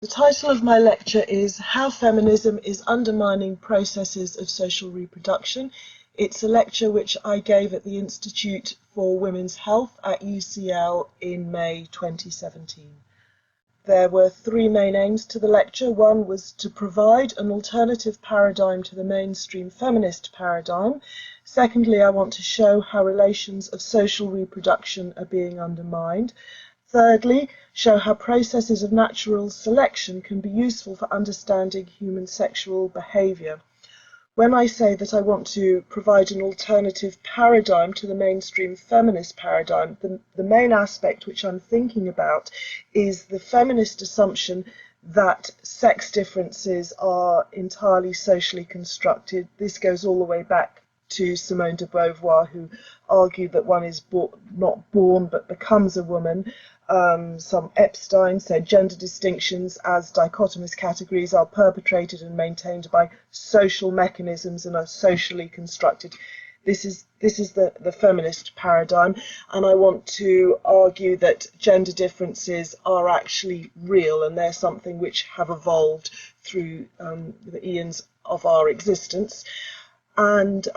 The title of my lecture is How Feminism is Undermining Processes of Social Reproduction. It's a lecture which I gave at the Institute for Women's Health at UCL in May 2017. There were three main aims to the lecture. One was to provide an alternative paradigm to the mainstream feminist paradigm. Secondly, I want to show how relations of social reproduction are being undermined. Thirdly, show how processes of natural selection can be useful for understanding human sexual behaviour. When I say that I want to provide an alternative paradigm to the mainstream feminist paradigm, the main aspect which I'm thinking about is the feminist assumption that sex differences are entirely socially constructed. This goes all the way back to Simone de Beauvoir, who argued that one is not born but becomes a woman. Some Epstein said gender distinctions as dichotomous categories are perpetrated and maintained by social mechanisms and are socially constructed. This is the feminist paradigm, and I want to argue that gender differences are actually real, and they're something which have evolved through the eons of our existence. And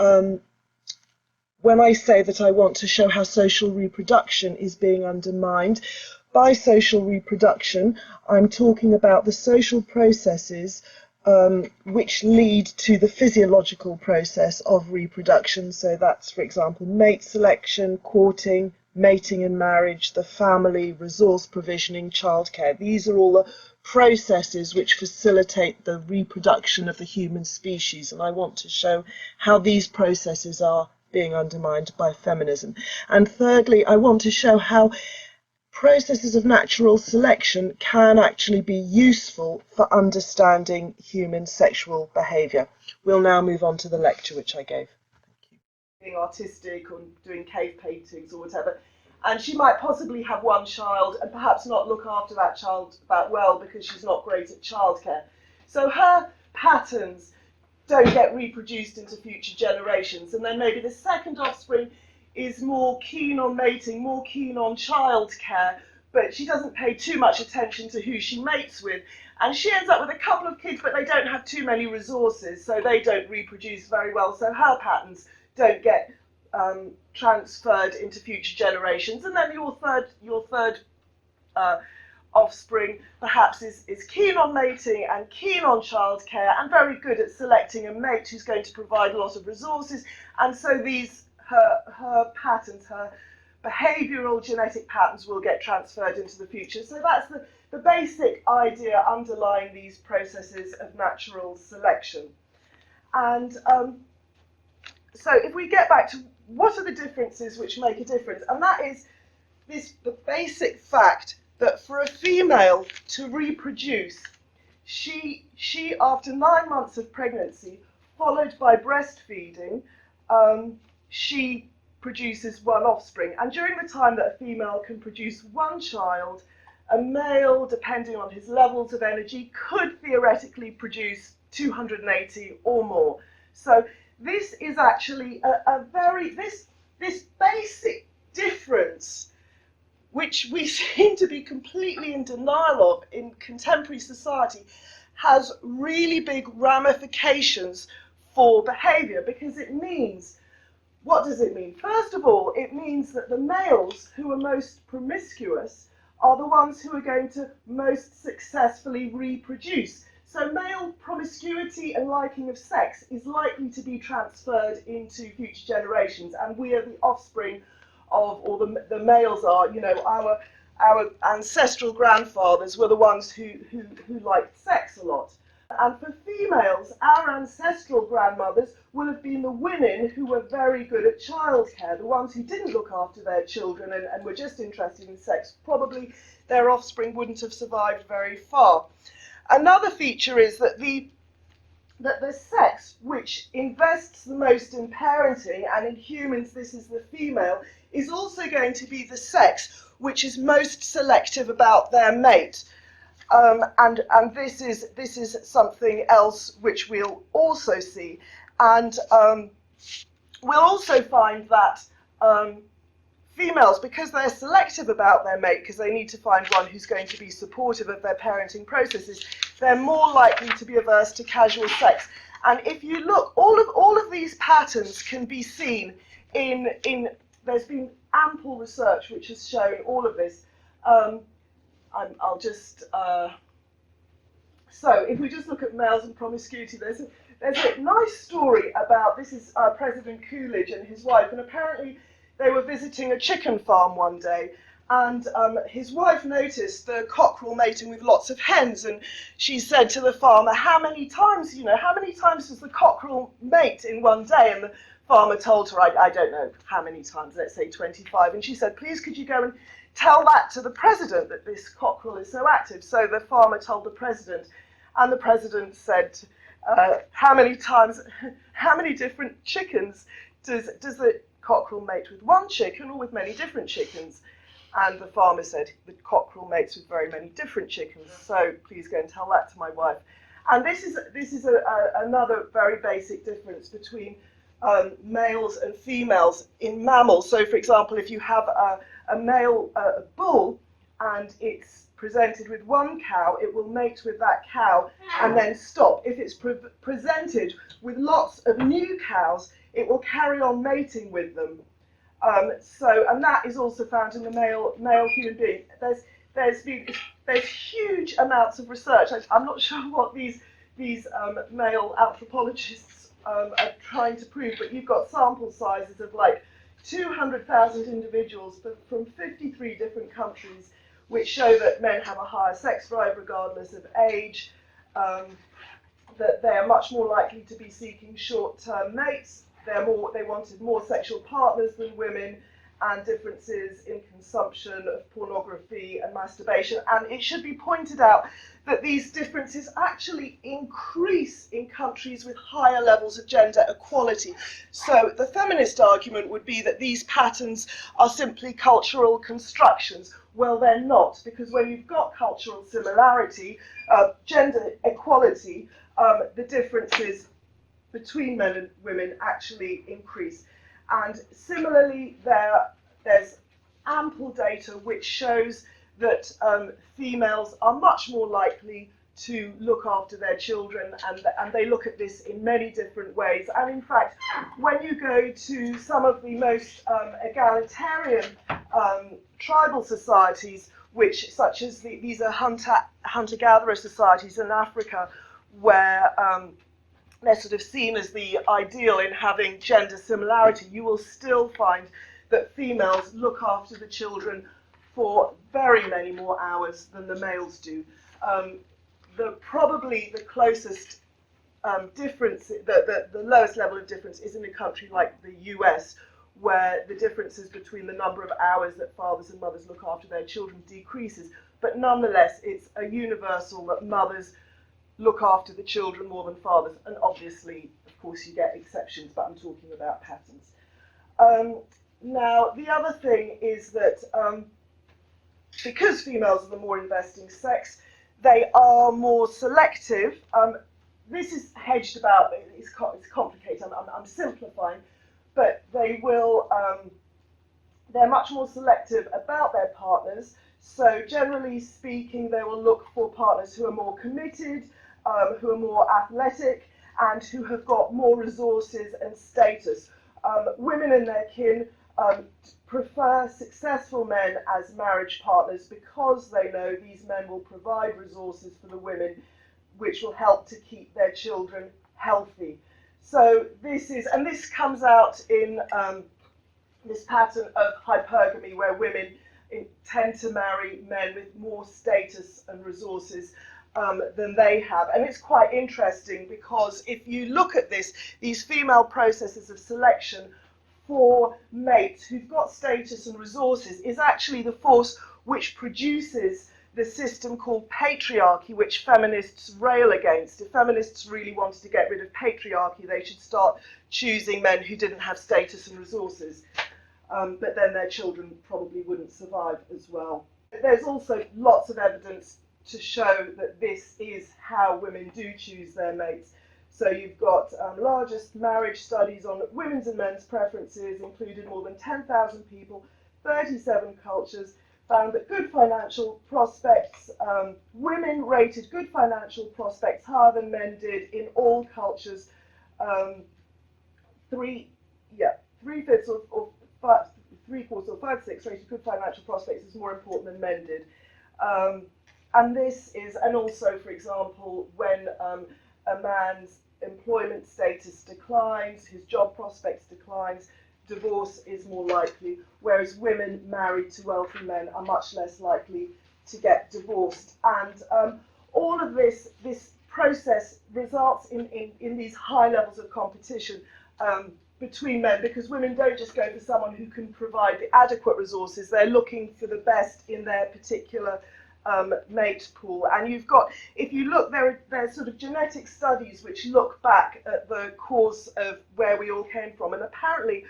when I say that I want to show how social reproduction is being undermined, by social reproduction, I'm talking about the social processes which lead to the physiological process of reproduction. So that's, for example, mate selection, courting, mating and marriage, the family, resource provisioning, childcare. These are all the processes which facilitate the reproduction of the human species, and I want to show how these processes are being undermined by feminism. And thirdly, I want to show how processes of natural selection can actually be useful for understanding human sexual behaviour. We'll now move on to the lecture which I gave. Thank you. Being artistic or doing cave paintings or whatever, and she might possibly have one child and perhaps not look after that child that well because she's not great at childcare. So her patterns don't get reproduced into future generations, and then maybe the second offspring is more keen on mating, more keen on childcare, but she doesn't pay too much attention to who she mates with, and she ends up with a couple of kids, but they don't have too many resources, so they don't reproduce very well, so her patterns don't get transferred into future generations. And then your third offspring perhaps is keen on mating and keen on childcare and very good at selecting a mate who's going to provide a lot of resources, and so her patterns, her behavioural genetic patterns will get transferred into the future. So that's the basic idea underlying these processes of natural selection. And so if we get back to what are the differences which make a difference, and that is the basic fact that for a female to reproduce, she after 9 months of pregnancy, followed by breastfeeding, she produces one offspring. And during the time that a female can produce one child, a male, depending on his levels of energy, could theoretically produce 280 or more. So this is actually this basic difference, which we seem to be completely in denial of in contemporary society, has really big ramifications for behaviour, because it means, what does it mean? First of all, it means that the males who are most promiscuous are the ones who are going to most successfully reproduce. So male promiscuity and liking of sex is likely to be transferred into future generations, and we are the offspring of, or the males are, you know, our ancestral grandfathers were the ones who liked sex a lot. And for females, our ancestral grandmothers will have been the women who were very good at childcare, the ones who didn't look after their children and were just interested in sex. Probably their offspring wouldn't have survived very far. Another feature is that the sex which invests the most in parenting, and in humans this is the female, is also going to be the sex which is most selective about their mate. And this is something else which we'll also see. And we'll also find that females, because they're selective about their mate, because they need to find one who's going to be supportive of their parenting processes, they're more likely to be averse to casual sex. And if you look, all of these patterns can be seen in there's been ample research which has shown all of this. I'll just so if we just look at males and promiscuity, there's a nice story about, this is President Coolidge and his wife, and apparently they were visiting a chicken farm one day, and his wife noticed the cockerel mating with lots of hens, and she said to the farmer, how many times does the cockerel mate in one day? And the farmer told her, I don't know how many times, let's say 25, and she said, please could you go and tell that to the president, that this cockerel is so active. So the farmer told the president, and the president said, how many different chickens does the cockerel mate with one chicken or with many different chickens? And the farmer said, the cockerel mates with very many different chickens, so please go and tell that to my wife. And this is another very basic difference between males and females in mammals. So, for example, if you have a male bull and it's presented with one cow, it will mate with that cow and then stop. If it's presented with lots of new cows, it will carry on mating with them. And that is also found in the male human being. There's huge amounts of research. I'm not sure what these male anthropologists are trying to prove, but you've got sample sizes of like 200,000 individuals from 53 different countries, which show that men have a higher sex drive regardless of age, that they are much more likely to be seeking short-term mates, they wanted more sexual partners than women, and differences in consumption of pornography and masturbation. And it should be pointed out that these differences actually increase in countries with higher levels of gender equality. So the feminist argument would be that these patterns are simply cultural constructions. Well, they're not, because when you've got cultural similarity, gender equality, the differences between men and women actually increase. And similarly, there's ample data which shows that females are much more likely to look after their children, and they look at this in many different ways. And in fact, when you go to some of the most egalitarian tribal societies, such as these are hunter-gatherer societies in Africa, where they're sort of seen as the ideal in having gender similarity, you will still find that females look after the children for very many more hours than the males do. Probably the closest difference, the lowest level of difference is in a country like the US, where the differences between the number of hours that fathers and mothers look after their children decreases. But nonetheless, it's a universal that mothers look after the children more than fathers. And obviously, of course, you get exceptions, but I'm talking about patterns. Now, the other thing is that because females are the more investing sex, they are more selective. This is hedged about, it's complicated, I'm simplifying, but they're much more selective about their partners. So generally speaking, they will look for partners who are more committed, who are more athletic, and who have got more resources and status. Women and their kin prefer successful men as marriage partners because they know these men will provide resources for the women which will help to keep their children healthy. So this comes out in this pattern of hypergamy, where women tend to marry men with more status and resources than they have. And it's quite interesting because if you look at these female processes of selection for mates who've got status and resources is actually the force which produces the system called patriarchy, which feminists rail against. If feminists really wanted to get rid of patriarchy, they should start choosing men who didn't have status and resources. But then their children probably wouldn't survive as well. There's also lots of evidence to show that this is how women do choose their mates. So you've got largest marriage studies on women's and men's preferences, included more than 10,000 people. 37 cultures found that good financial prospects, women rated good financial prospects higher than men did in all cultures. Three-fifths or three-quarters or 5/6 rated good financial prospects as more important than men did. And this is, and also, for example, when a man's employment status declines, his job prospects declines, divorce is more likely, whereas women married to wealthy men are much less likely to get divorced. And all of this process results in these high levels of competition between men, because women don't just go for someone who can provide the adequate resources, they're looking for the best in their particular mate pool. And you've got, if you look, there are sort of genetic studies which look back at the course of where we all came from, and apparently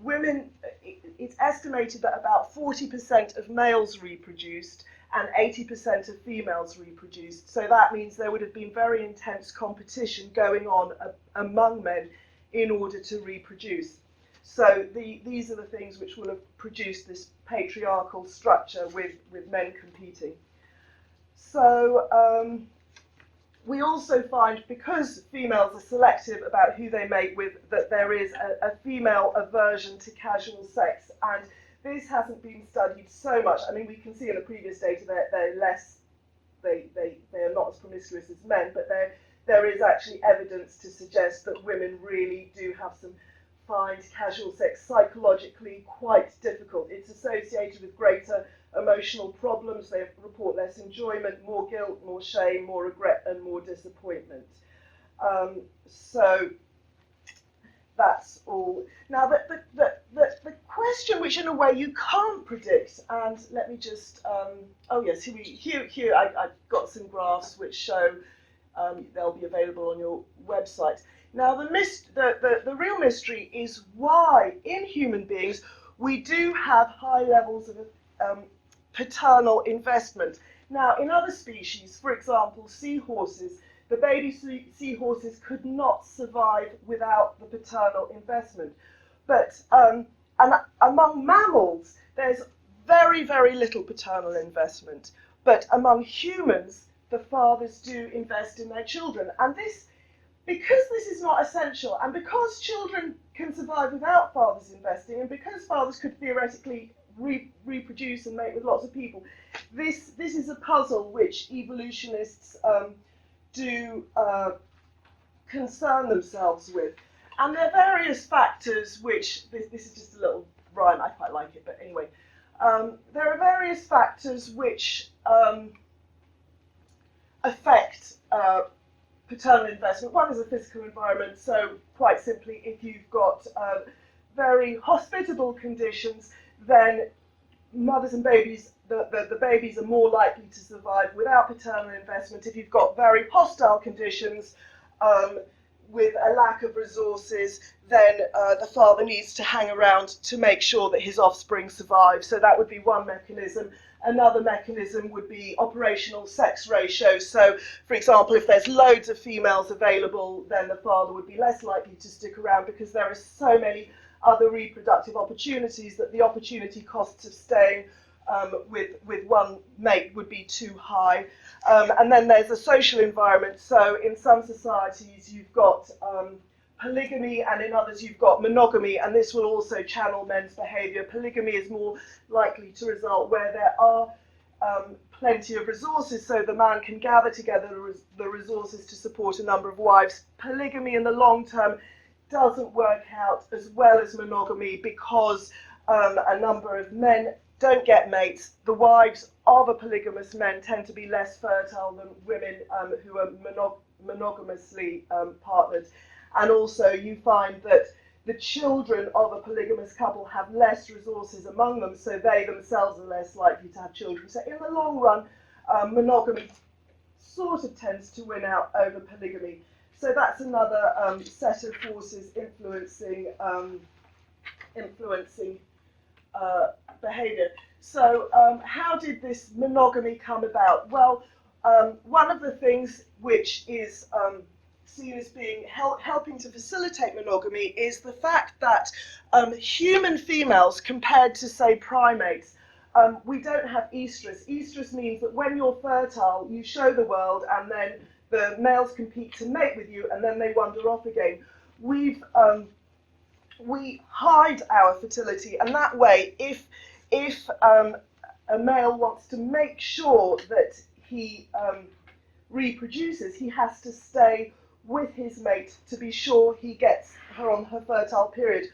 women, it's estimated that about 40% of males reproduced and 80% of females reproduced. So that means there would have been very intense competition going on among men in order to reproduce. So these are the things which will have produced this patriarchal structure with men competing. So we also find, because females are selective about who they mate with, that there is a female aversion to casual sex. And this hasn't been studied so much. I mean, we can see in the previous data that they are not as promiscuous as men, but there is actually evidence to suggest that women really do find casual sex psychologically quite difficult. It's associated with greater emotional problems. They report less enjoyment, more guilt, more shame, more regret, and more disappointment. So that's all. Now, the question, which in a way you can't predict, and let me just, oh yes, here I've got some graphs which show, they'll be available on your website. Now, the real mystery is why in human beings we do have high levels of paternal investment. Now, in other species, for example, seahorses, the baby seahorses could not survive without the paternal investment. But and among mammals, there's very, very little paternal investment. But among humans, the fathers do invest in their children. And because this is not essential, and because children can survive without fathers investing, and because fathers could theoretically reproduce and mate with lots of people, this is a puzzle which evolutionists do concern themselves with. And there are various factors which, this is just a little rhyme, I quite like it, but anyway. There are various factors which affect paternal investment. One is the physical environment, so quite simply, if you've got very hospitable conditions, then mothers and babies, the babies are more likely to survive without paternal investment. If you've got very hostile conditions with a lack of resources, then the father needs to hang around to make sure that his offspring survive. So that would be one mechanism. Another mechanism would be operational sex ratios. So, for example, if there's loads of females available, then the father would be less likely to stick around because there are so many other reproductive opportunities that the opportunity costs of staying with one mate would be too high. And then there's a social environment. So in some societies you've got polygamy, and in others you've got monogamy, and this will also channel men's behaviour. Polygamy is more likely to result where there are plenty of resources, so the man can gather together the resources to support a number of wives. Polygamy in the long term doesn't work out as well as monogamy because a number of men don't get mates. The wives of a polygamous men tend to be less fertile than women who are monogamously partnered. And also you find that the children of a polygamous couple have less resources among them, so they themselves are less likely to have children. So in the long run, monogamy sort of tends to win out over polygamy. So that's another set of forces influencing behaviour. So how did this monogamy come about? Well, one of the things which is seen as being helping to facilitate monogamy is the fact that human females, compared to, say, primates, we don't have estrus. Estrus means that when you're fertile, you show the world, and then the males compete to mate with you, and then they wander off again. We hide our fertility, and that way, if a male wants to make sure that he reproduces, he has to stay with his mate to be sure he gets her on her fertile period.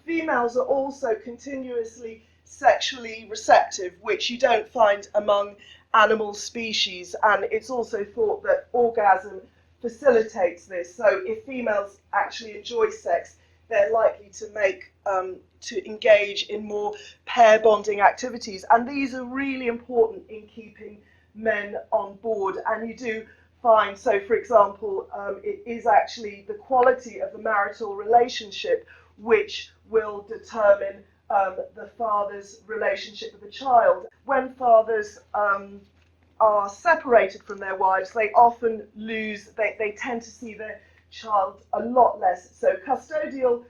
Females are also continuously sexually receptive, which you don't find among animal species, and it's also thought that orgasm facilitates this. So if females actually enjoy sex, they're likely to engage in more pair bonding activities, and these are really important in keeping men on board. And you do find, so for example, it is actually the quality of the marital relationship which will determine the father's relationship with the child. When fathers are separated from their wives, they often lose, they tend to see their child a lot less. So custodial,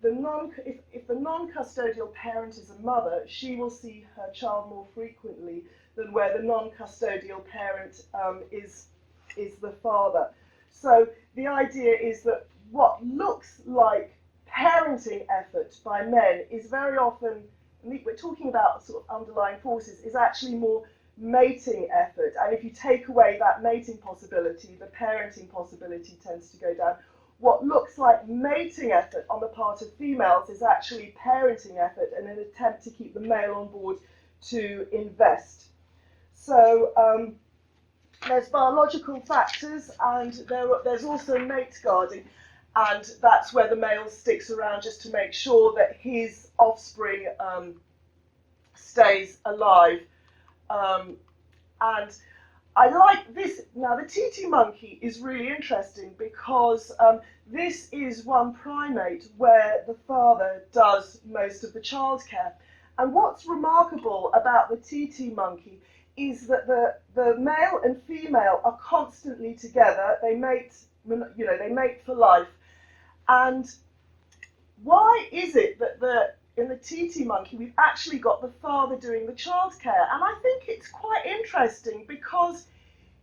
if the non-custodial parent is a mother, she will see her child more frequently than where the non-custodial parent is the father. So the idea is that what looks like parenting effort by men is very often, we're talking about sort of underlying forces, is actually more mating effort. And if you take away that mating possibility, the parenting possibility tends to go down. What looks like mating effort on the part of females is actually parenting effort and an attempt to keep the male on board to invest. So there's biological factors, and there's also mate guarding, and that's where the male sticks around just to make sure that his offspring stays alive. And I like this. Now, the TT monkey is really interesting because this is one primate where the father does most of the childcare. And what's remarkable about the TT monkey is that the male and female are constantly together. They mate, they mate for life. And why is it that in the TT monkey, we've actually got the father doing the childcare? And I think it's quite interesting because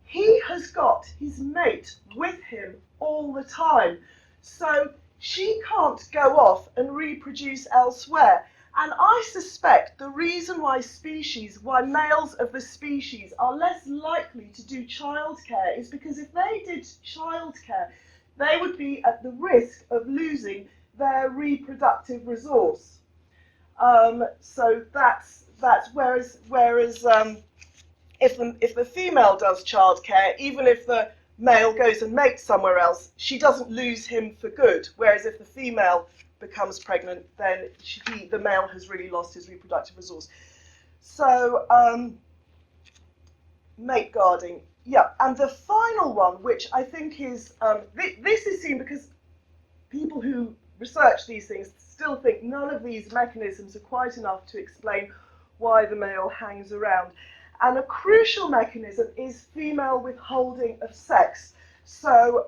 he has got his mate with him all the time. So she can't go off and reproduce elsewhere. And I suspect the reason why males of the species are less likely to do childcare is because if they did childcare, they would be at the risk of losing their reproductive resource. So that's whereas if the female does childcare, even if the male goes and mates somewhere else, she doesn't lose him for good. Whereas if the female becomes pregnant, then the male has really lost his reproductive resource. So mate guarding, yeah. And the final one, which I think is this is seen because people who research these things still think none of these mechanisms are quite enough to explain why the male hangs around. And a crucial mechanism is female withholding of sex. So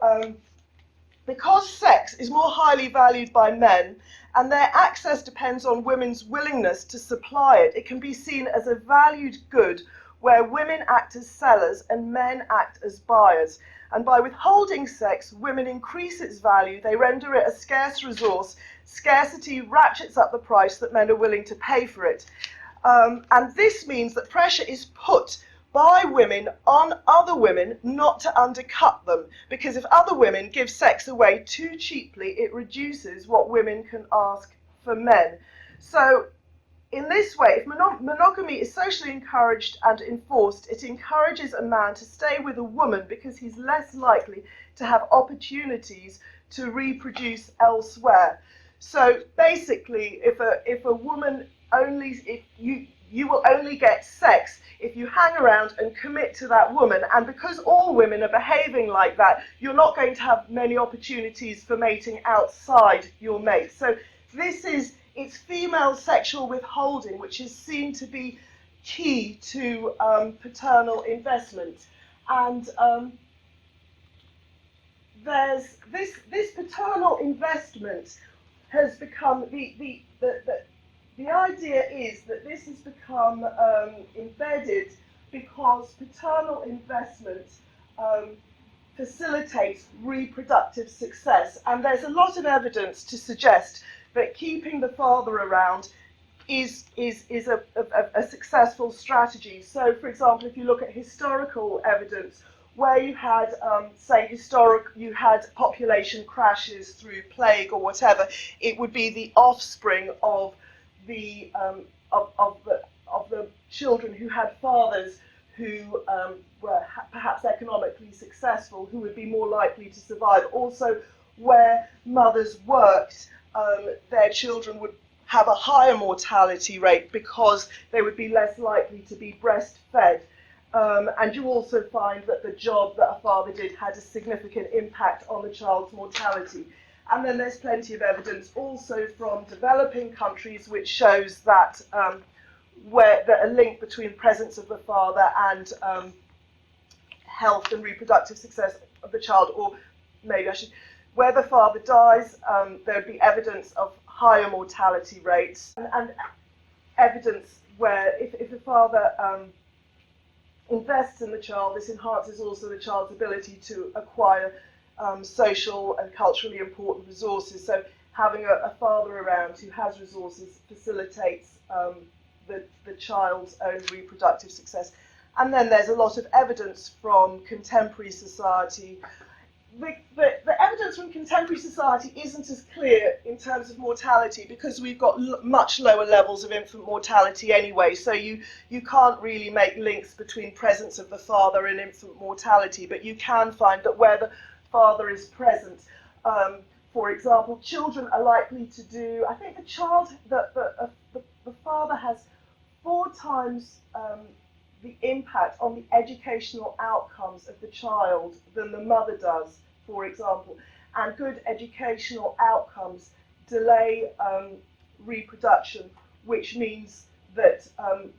because sex is more highly valued by men and their access depends on women's willingness to supply it, it can be seen as a valued good where women act as sellers and men act as buyers. And by withholding sex, women increase its value, they render it a scarce resource. Scarcity ratchets up the price that men are willing to pay for it. And this means that pressure is put by women on other women not to undercut them, because if other women give sex away too cheaply, it reduces what women can ask for men. So in this way, if monogamy is socially encouraged and enforced, it encourages a man to stay with a woman because he's less likely to have opportunities to reproduce elsewhere. So basically, if a woman if you will only get sex if you hang around and commit to that woman, and because all women are behaving like that, you're not going to have many opportunities for mating outside your mate. So it's female sexual withholding, which is seen to be key to paternal investment. And there's this paternal investment has become the idea is that this has become embedded because paternal investment facilitates reproductive success, and there's a lot of evidence to suggest that keeping the father around is a successful strategy. So, for example, if you look at historical evidence, where you had, you had population crashes through plague or whatever, it would be the offspring of the children who had fathers who were perhaps economically successful, who would be more likely to survive. Also, where mothers worked, their children would have a higher mortality rate because they would be less likely to be breastfed. And you also find that the job that a father did had a significant impact on the child's mortality. And then there's plenty of evidence also from developing countries which shows that a link between presence of the father and health and reproductive success of the child, or maybe I should, where the father dies, there would be evidence of higher mortality rates, and evidence where if the father invests in the child, this enhances also the child's ability to acquire social and culturally important resources. So having a father around who has resources facilitates the child's own reproductive success. And then there's a lot of evidence from contemporary society. The evidence from contemporary society isn't as clear in terms of mortality because we've got much lower levels of infant mortality anyway, so you can't really make links between presence of the father and infant mortality, but you can find that where the father is present, for example, children are likely to do, I think the father has 4 times the impact on the educational outcomes of the child than the mother does, for example. And good educational outcomes delay reproduction, which means that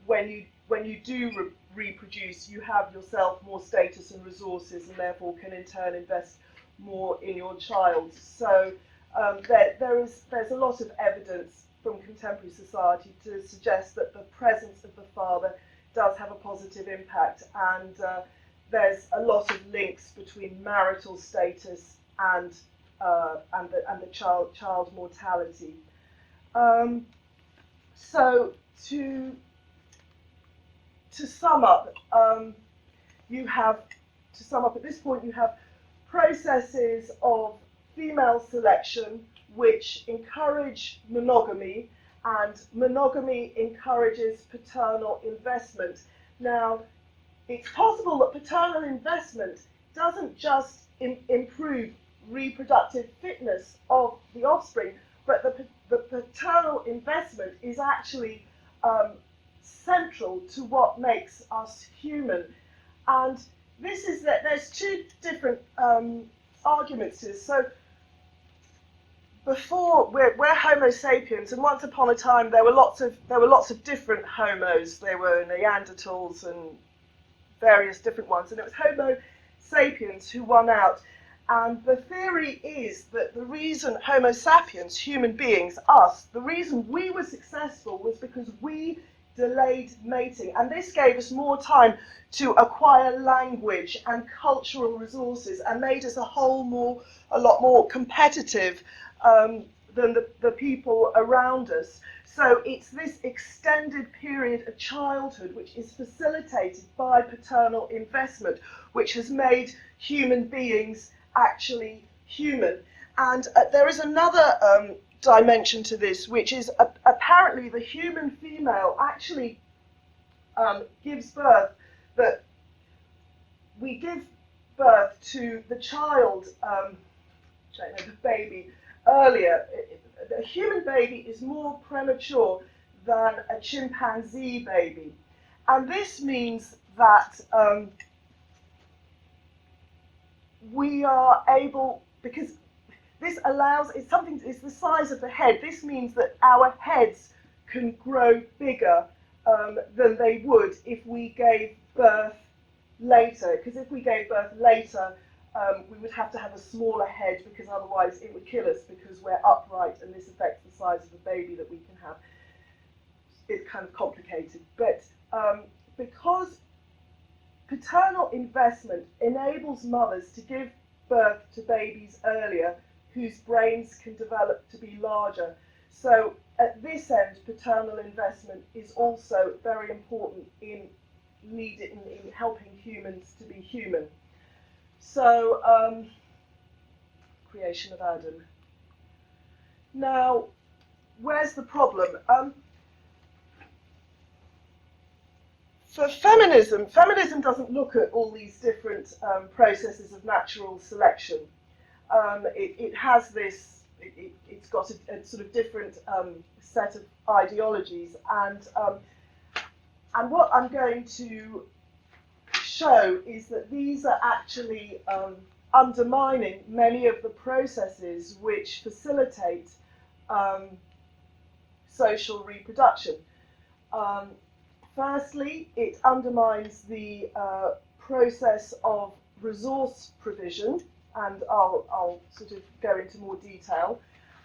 when you do reproduce, you have yourself more status and resources, and therefore can in turn invest more in your child. So there's a lot of evidence from contemporary society to suggest that the presence of the father does have a positive impact, and there's a lot of links between marital status and the child mortality. So to sum up, at this point you have processes of female selection which encourage monogamy, and monogamy encourages paternal investment. Now, it's possible that paternal investment doesn't just improve reproductive fitness of the offspring, but the paternal investment is actually central to what makes us human. And this is that there's 2 different arguments to this. So before we're Homo sapiens, and once upon a time there were lots of different homos. There were Neanderthals and various different ones, and it was Homo sapiens who won out. And the theory is that the reason Homo sapiens, human beings, us, the reason we were successful was because we delayed mating, and this gave us more time to acquire language and cultural resources, and made us a lot more competitive than the people around us. So it's this extended period of childhood which is facilitated by paternal investment, which has made human beings actually human. And there is another dimension to this, which is apparently the human female actually gives birth, that we give birth to the child, the baby, earlier. A human baby is more premature than a chimpanzee baby. And this means that we are able, because this allows, it's the size of the head. This means that our heads can grow bigger than they would if we gave birth later. Because if we gave birth later, we would have to have a smaller head because otherwise it would kill us because we're upright and this affects the size of the baby that we can have. It's kind of complicated, but because paternal investment enables mothers to give birth to babies earlier whose brains can develop to be larger. So at this end, paternal investment is also very important in helping humans to be human. So, creation of Adam. Now, where's the problem? For feminism doesn't look at all these different processes of natural selection. It has this, it's got a sort of different set of ideologies, and what I'm going to show is that these are actually undermining many of the processes which facilitate social reproduction. Firstly, it undermines the process of resource provision, and I'll sort of go into more detail,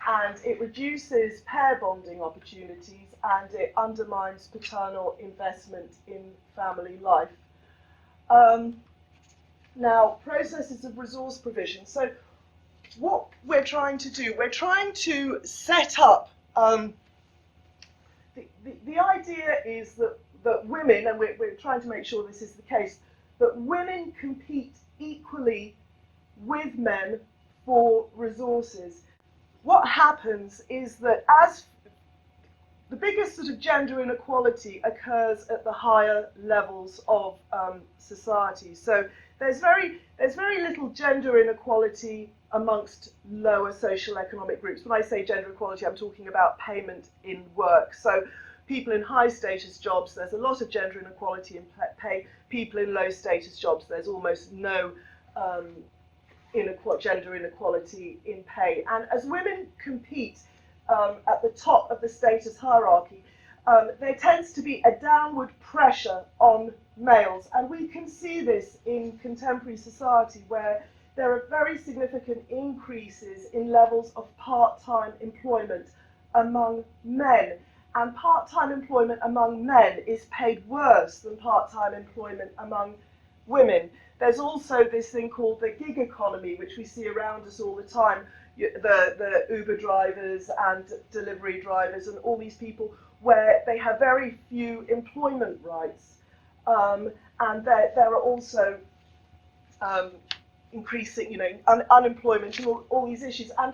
and it reduces pair bonding opportunities, and it undermines paternal investment in family life. Now, processes of resource provision. So what we're trying to do, we're trying to set up, the idea is that women, and we're trying to make sure this is the case, that women compete equally with men for resources. What happens is that as the biggest sort of gender inequality occurs at the higher levels of society. So there's very little gender inequality amongst lower social economic groups. When I say gender equality, I'm talking about payment in work. So people in high status jobs, there's a lot of gender inequality in pay. People in low status jobs, there's almost no gender inequality in pay. And as women compete at the top of the status hierarchy, there tends to be a downward pressure on males. And we can see this in contemporary society, where there are very significant increases in levels of part-time employment among men. And part-time employment among men is paid worse than part-time employment among women. There's also this thing called the gig economy, which we see around us all the time. The Uber drivers and delivery drivers and all these people, where they have very few employment rights. And there are also increasing, unemployment and all these issues. And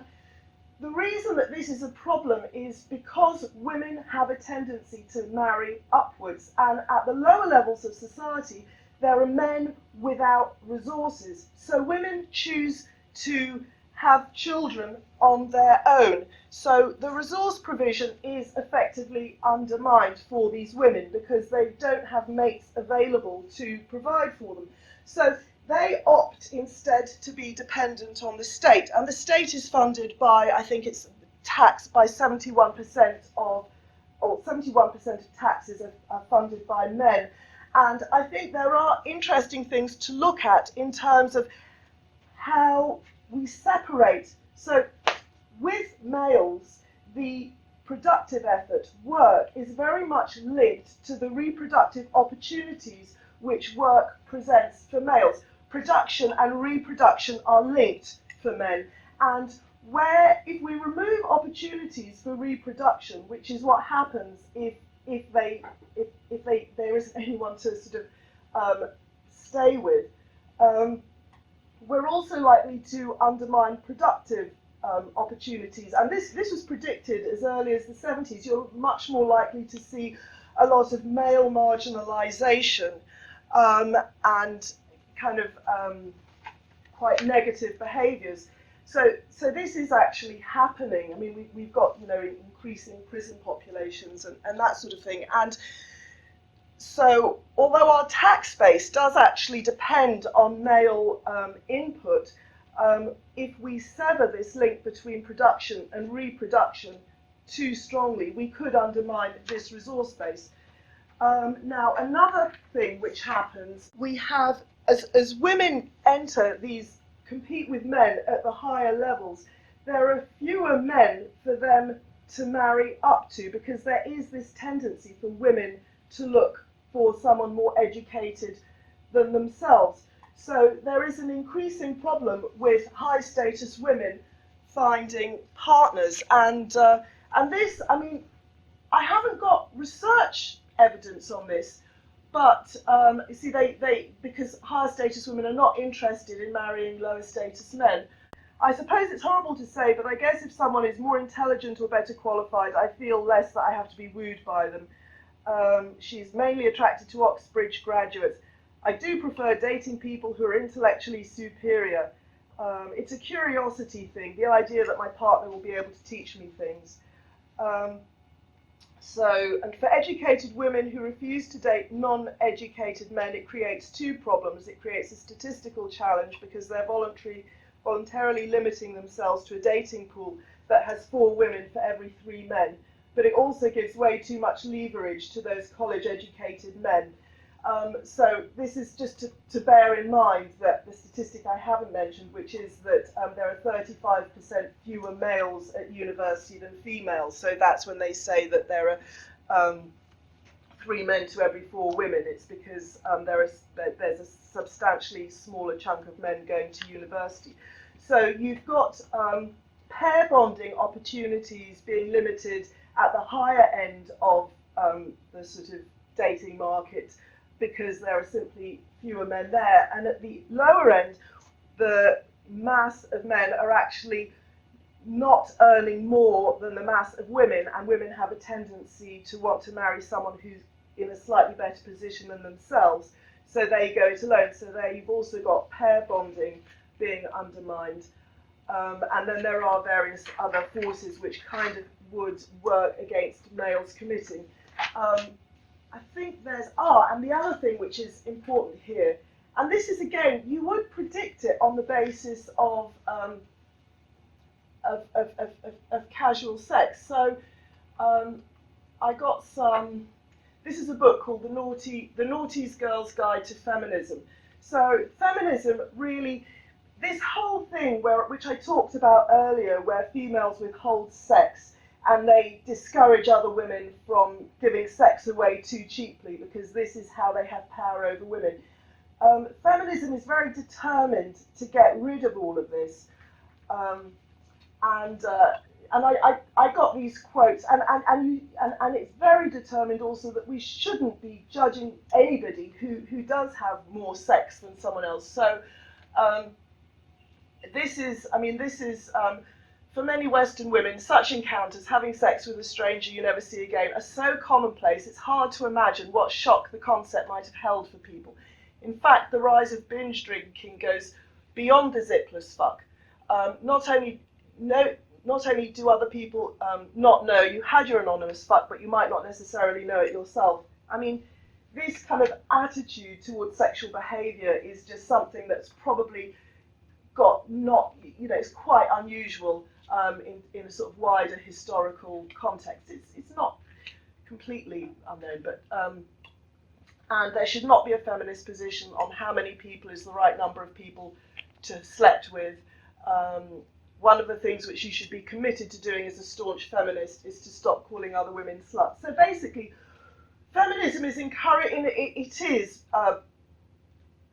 the reason that this is a problem is because women have a tendency to marry upwards, and at the lower levels of society, there are men without resources. So women choose to have children on their own. So the resource provision is effectively undermined for these women because they don't have mates available to provide for them. So they opt instead to be dependent on the state, and the state is funded by, I think it's taxed by 71% of 71% of taxes are funded by men. And I think there are interesting things to look at in terms of how we separate. So with males, the productive effort, work, is very much linked to the reproductive opportunities which work presents for males. Production and reproduction are linked for men. And if we remove opportunities for reproduction, which is what happens if there isn't anyone to sort of stay with, we're also likely to undermine productive opportunities. And this was predicted as early as the 70s. You're much more likely to see a lot of male marginalisation and kind of quite negative behaviours. So this is actually happening. I mean, we've got increasing prison populations and that sort of thing. And so although our tax base does actually depend on male input, if we sever this link between production and reproduction too strongly, we could undermine this resource base. Now, another thing which happens, we have, as women enter these compete with men at the higher levels, there are fewer men for them to marry up to, because there is this tendency for women to look for someone more educated than themselves. So there is an increasing problem with high status women finding partners, and this, I mean, I haven't got research evidence on this, but you see, because higher status women are not interested in marrying lower status men. I suppose it's horrible to say, but I guess if someone is more intelligent or better qualified, I feel less that I have to be wooed by them. She's mainly attracted to Oxbridge graduates. I do prefer dating people who are intellectually superior. It's a curiosity thing, the idea that my partner will be able to teach me things. And for educated women who refuse to date non-educated men, it creates two problems. It creates a statistical challenge because they're voluntarily limiting themselves to a dating pool that has 4 women for every 3 men. But it also gives way too much leverage to those college-educated men. So this is just to bear in mind that the statistic I haven't mentioned, which is that there are 35% fewer males at university than females. So that's when they say that there are 3 men to every 4 women. It's because there's a substantially smaller chunk of men going to university. So you've got pair bonding opportunities being limited at the higher end of the sort of dating market, because there are simply fewer men there. And at the lower end, the mass of men are actually not earning more than the mass of women, and women have a tendency to want to marry someone who's in a slightly better position than themselves, so they go it alone. So there you've also got pair bonding being undermined. And then there are various other forces which kind of would work against males committing. I think there's, and the other thing which is important here, and this is again, you would predict it on the basis of casual sex. So I got this is a book called The Naughty's Girl's Guide to Feminism. So feminism really, this whole thing which I talked about earlier, where females withhold sex and they discourage other women from giving sex away too cheaply because this is how they have power over women. Feminism is very determined to get rid of all of this. And I got these quotes, and it's very determined also that we shouldn't be judging anybody who does have more sex than someone else. So this is for many Western women, such encounters, having sex with a stranger you never see again, are so commonplace, it's hard to imagine what shock the concept might have held for people. In fact, the rise of binge drinking goes beyond the zipless fuck. Not only do other people not know you had your anonymous fuck, but you might not necessarily know it yourself. I mean, this kind of attitude towards sexual behaviour is just something that's probably it's quite unusual in a sort of wider historical context. It's not completely unknown, but and there should not be a feminist position on how many people is the right number of people to have slept with. One of the things which you should be committed to doing as a staunch feminist is to stop calling other women sluts. So basically, feminism is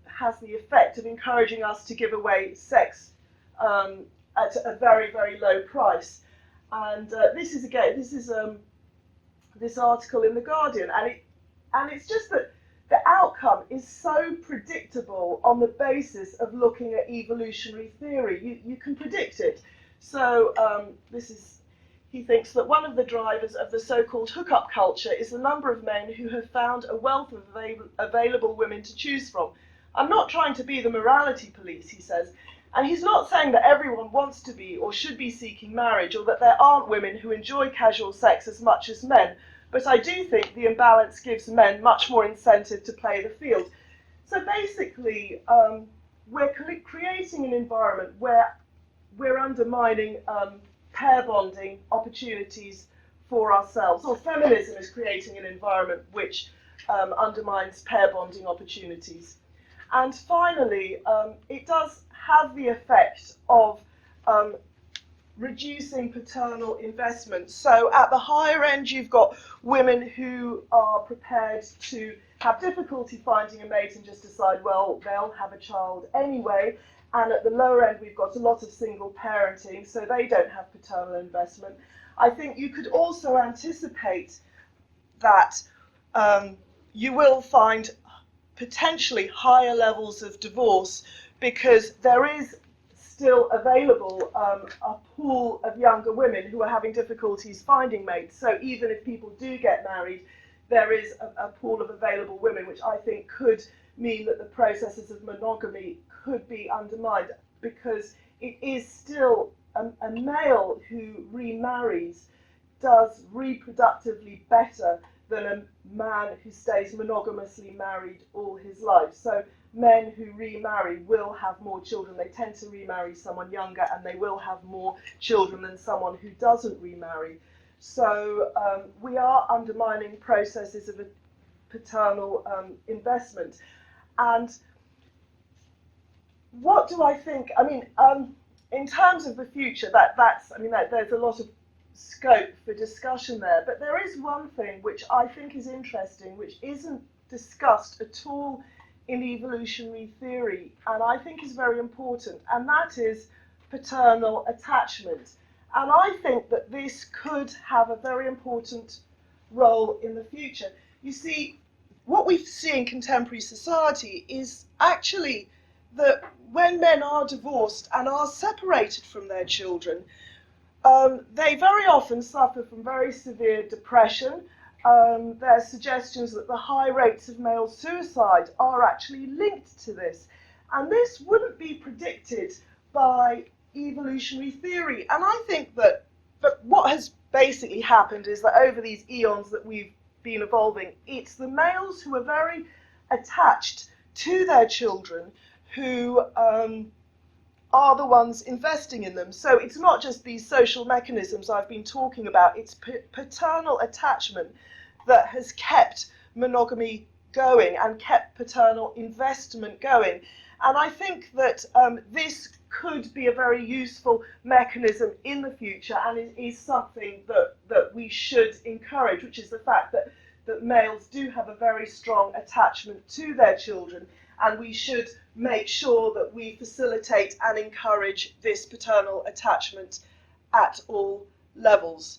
has the effect of encouraging us to give away sex at a very, very low price. And this is this article in The Guardian, and it's just that the outcome is so predictable on the basis of looking at evolutionary theory. You can predict it. So he thinks that one of the drivers of the so-called hookup culture is the number of men who have found a wealth of available women to choose from. I'm not trying to be the morality police, he says, and he's not saying that everyone wants to be or should be seeking marriage, or that there aren't women who enjoy casual sex as much as men. But I do think the imbalance gives men much more incentive to play the field. So basically, we're creating an environment where we're undermining pair bonding opportunities for ourselves, or feminism is creating an environment which undermines pair bonding opportunities. And finally, it does have the effect of reducing paternal investment. So at the higher end, you've got women who are prepared to have difficulty finding a mate and just decide, well, they'll have a child anyway. And at the lower end, we've got a lot of single parenting, so they don't have paternal investment. I think you could also anticipate that you will find potentially higher levels of divorce because there is still available a pool of younger women who are having difficulties finding mates. So even if people do get married, there is a pool of available women, which I think could mean that the processes of monogamy could be undermined, because it is still a male who remarries does reproductively better than a man who stays monogamously married all his life. So men who remarry will have more children. They tend to remarry someone younger, and they will have more children than someone who doesn't remarry. So we are undermining processes of a paternal investment. And what do I think? I mean, in terms of the future, there's a lot of scope for discussion there. But there is one thing which I think is interesting, which isn't discussed at all in evolutionary theory, and I think is very important, and that is paternal attachment. And I think that this could have a very important role in the future. You see, what we see in contemporary society is actually that when men are divorced and are separated from their children, they very often suffer from very severe depression. There are suggestions that the high rates of male suicide are actually linked to this. And this wouldn't be predicted by evolutionary theory. And I think that what has basically happened is that over these eons that we've been evolving, it's the males who are very attached to their children who are the ones investing in them. So it's not just these social mechanisms I've been talking about, it's paternal attachment that has kept monogamy going and kept paternal investment going. And I think that this could be a very useful mechanism in the future, and it is something that we should encourage, which is the fact that males do have a very strong attachment to their children, and we should make sure that we facilitate and encourage this paternal attachment at all levels.